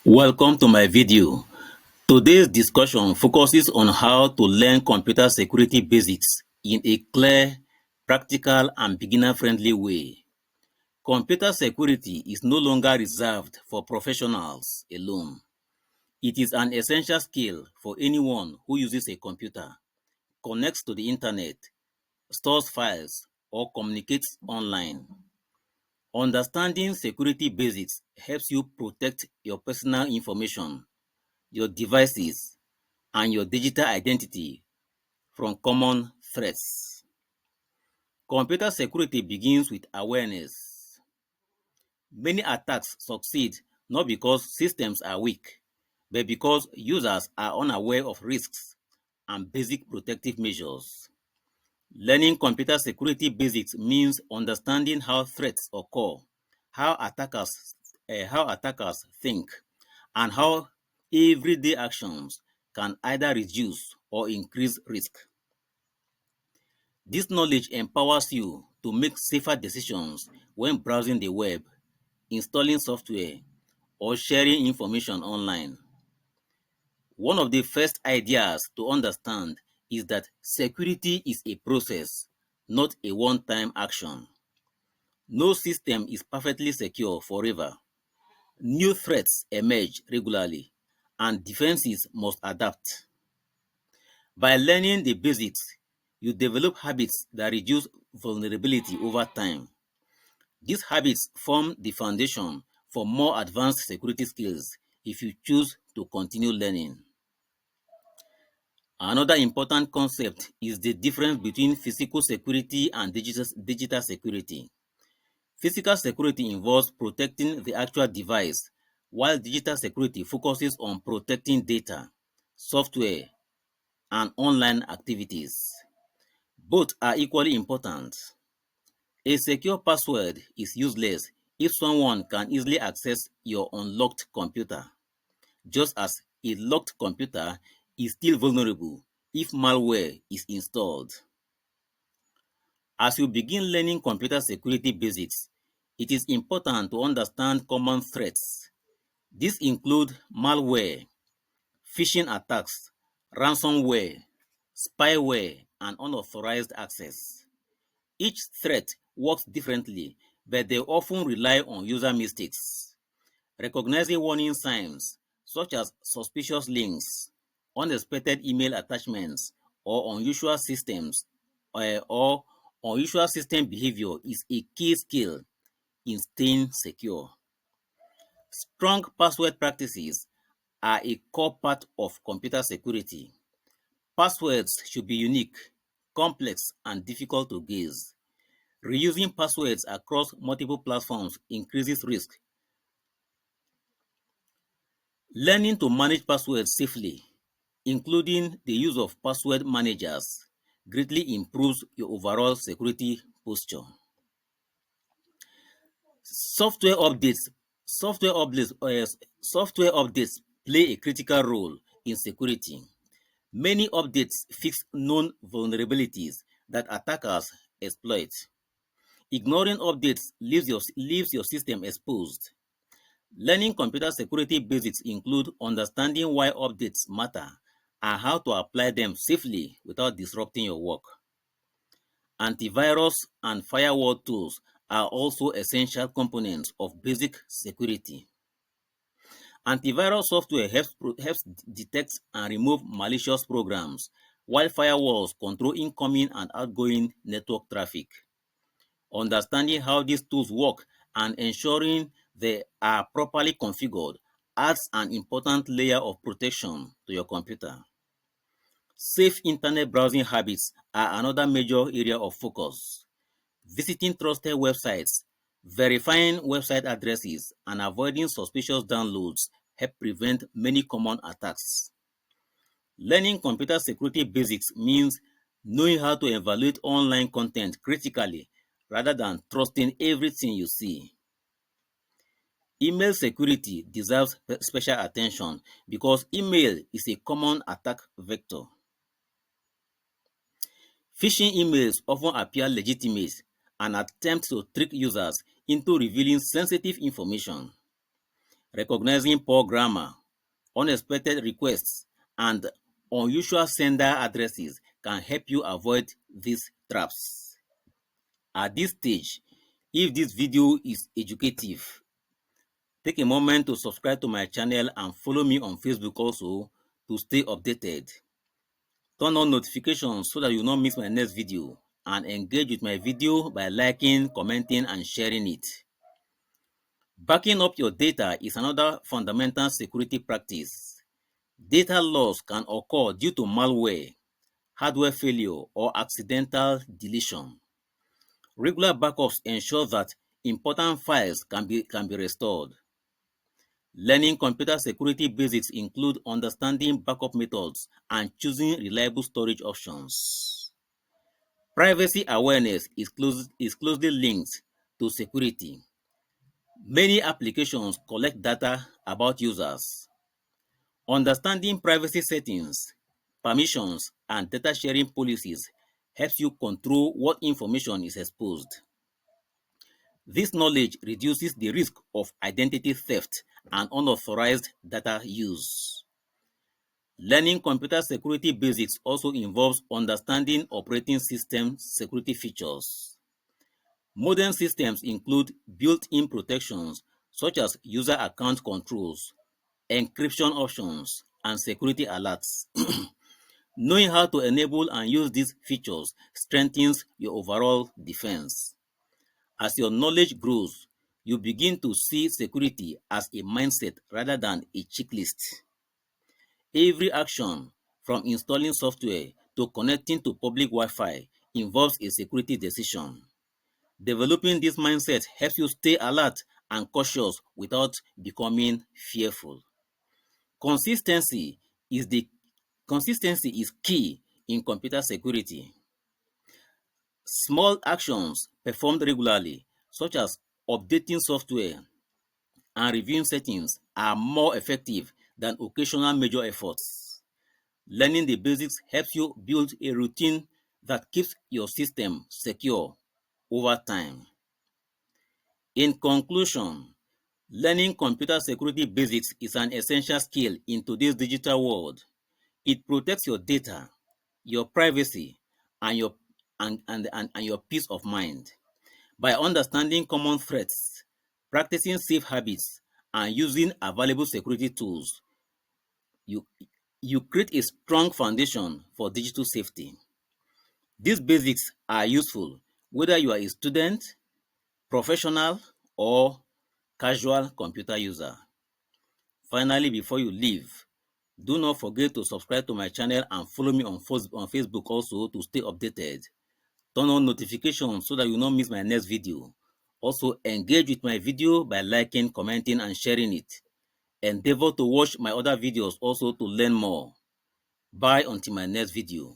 Welcome to my video. Today's discussion focuses on how to learn computer security basics in a clear, practical, and beginner-friendly way. Computer security is no longer reserved for professionals alone. It is an essential skill for anyone who uses a computer, connects to the internet, stores files, or communicates online. Understanding security basics helps you protect your personal information, your devices, and your digital identity from common threats. Computer security begins with awareness. Many attacks succeed not because systems are weak, but because users are unaware of risks and basic protective measures. Learning computer security basics means understanding how threats occur, how attackers think, and how everyday actions can either reduce or increase risk. This knowledge empowers you to make safer decisions when browsing the web, installing software, or sharing information online. One of the first ideas to understand is that security is a process, not a one-time action. No system is perfectly secure forever. New threats emerge regularly, and defenses must adapt. By learning the basics, you develop habits that reduce vulnerability over time. These habits form the foundation for more advanced security skills if you choose to continue learning. Another important concept is the difference between physical security and digital security. Physical security involves protecting the actual device, while digital security focuses on protecting data, software, and online activities. Both are equally important. A secure password is useless if someone can easily access your unlocked computer, just as a locked computer is still vulnerable if malware is installed. As you begin learning computer security basics, it is important to understand common threats. These include malware, phishing attacks, ransomware, spyware, and unauthorized access. Each threat works differently, but they often rely on user mistakes. Recognizing warning signs, such as suspicious links, unexpected email attachments, or or unusual system behavior is a key skill in staying secure. Strong password practices are a core part of computer security. Passwords should be unique, complex, and difficult to guess. Reusing passwords across multiple platforms increases risk. Learning to manage passwords safely, including the use of password managers, greatly improves your overall security posture. Software updates software updates software updates play a critical role in security. Many updates fix known vulnerabilities that attackers exploit. Ignoring updates leaves your system exposed. Learning computer security basics include understanding why updates matter and how to apply them safely without disrupting your work. Antivirus and firewall tools are also essential components of basic security. Antivirus software helps detect and remove malicious programs, while firewalls control incoming and outgoing network traffic. Understanding how these tools work and ensuring they are properly configured adds an important layer of protection to your computer. Safe internet browsing habits are another major area of focus. Visiting trusted websites, verifying website addresses, and avoiding suspicious downloads help prevent many common attacks. Learning computer security basics means knowing how to evaluate online content critically rather than trusting everything you see. Email security deserves special attention because email is a common attack vector. Phishing emails often appear legitimate and attempt to trick users into revealing sensitive information. Recognizing poor grammar, unexpected requests, and unusual sender addresses can help you avoid these traps. At this stage, if this video is educative, take a moment to subscribe to my channel and follow me on Facebook also to stay updated. Turn on notifications so that you will not miss my next video, and engage with my video by liking, commenting, and sharing it. Backing up your data is another fundamental security practice. Data loss can occur due to malware, hardware failure, or accidental deletion. Regular backups ensure that important files can be restored. Learning computer security basics include understanding backup methods and choosing reliable storage options. Privacy awareness is closely linked to security. Many applications collect data about users. Understanding privacy settings, permissions, and data sharing policies helps you control what information is exposed. This knowledge reduces the risk of identity theft and unauthorized data use. Learning computer security basics also involves understanding operating system security features. Modern systems include built-in protections such as user account controls, encryption options, and security alerts. Knowing how to enable and use these features strengthens your overall defense. As your knowledge grows, you begin to see security as a mindset rather than a checklist. Every action, from installing software to connecting to public Wi-Fi, involves a security decision. Developing this mindset helps you stay alert and cautious without becoming fearful. Consistency is the Consistency is key in computer security. Small actions performed regularly, such as updating software and reviewing settings, are more effective than occasional major efforts. Learning the basics helps you build a routine that keeps your system secure over time. In conclusion, learning computer security basics is an essential skill in today's digital world. It protects your data, your privacy, and your peace of mind. By understanding common threats, practicing safe habits, and using available security tools, you, you create a strong foundation for digital safety. These basics are useful whether you are a student, professional, or casual computer user. Finally, before you leave, do not forget to subscribe to my channel and follow me on Facebook also to stay updated. Turn on notifications so that you will not miss my next video. Also, engage with my video by liking, commenting, and sharing it. Endeavor to watch my other videos also to learn more. Bye until my next video.